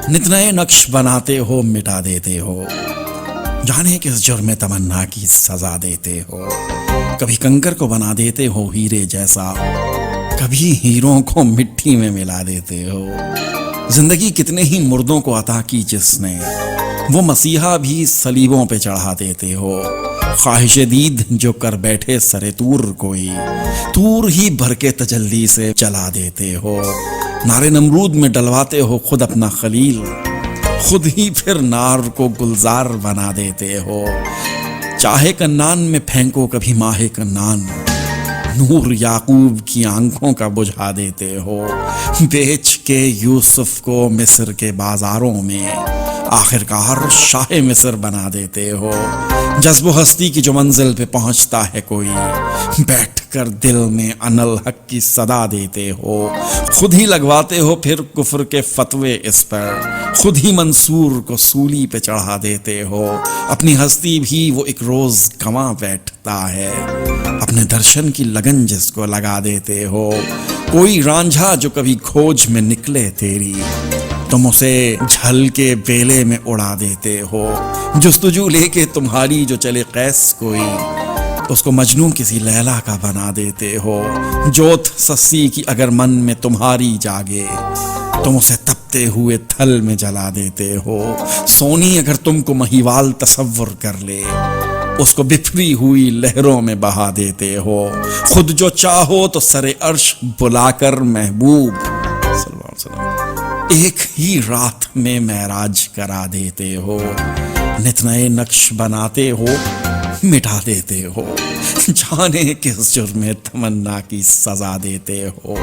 نت نئے نقش بناتے ہو مٹا دیتے ہو، جانے کس جرم تمنا کی سزا دیتے ہو، کبھی کنکر کو بنا دیتے ہو ہیرے جیسا، کبھی ہیروں کو مٹی میں ملا دیتے ہو۔ زندگی کتنے ہی مردوں کو عطا کی جس نے، وہ مسیحا بھی صلیبوں پہ چڑھا دیتے ہو۔ خواہش دید جو کر بیٹھے سرے طور کوئی، طور ہی بھر کے تجلی سے چلا دیتے ہو۔ نارے نمرود میں ڈلواتے ہو خود اپنا خلیل، خود ہی پھر نار کو گلزار بنا دیتے ہو۔ چاہے کنان میں پھینکو کبھی ماہ کنان، نور یعقوب کی آنکھوں کا بجھا دیتے ہو۔ بیچ کے یوسف کو مصر کے بازاروں میں، آخرکار شاہ مصر بنا دیتے ہو۔ جذب و ہستی کی جو منزل پہ پہنچتا ہے کوئی، بیٹھ کر دل میں انا الحق کی صدا دیتے ہو۔ خود ہی لگواتے ہو پھر کفر کے فتوے اس پر، خود ہی منصور کو سولی پہ چڑھا دیتے ہو۔ اپنی ہستی بھی وہ ایک روز گنوا بیٹھتا ہے، اپنے درشن کی لگن جس کو لگا دیتے ہو۔ کوئی رانجھا جو کبھی کھوج میں نکلے تیری، تم اسے جھل کے بیلے میں اڑا دیتے ہو۔ جستجو لے کے تمہاری جو چلے قیس کوئی، اس کو مجنوں کسی لیلا کا بنا دیتے ہو۔ جوت سسی کی اگر من میں تمہاری جاگے، تم اسے تپتے ہوئے تھل میں جلا دیتے ہو۔ سونی اگر تم کو مہیوال تصور کر لے، اس کو بفری ہوئی لہروں میں بہا دیتے ہو۔ خود جو چاہو تو سر عرش بلا کر محبوب صلی اللہ علیہ وسلم ایک ہی رات میں معراج کرا دیتے ہو۔ نت نئے نقش بناتے ہو مٹا دیتے ہو، جانے کس جرم تمنا کی سزا دیتے ہو۔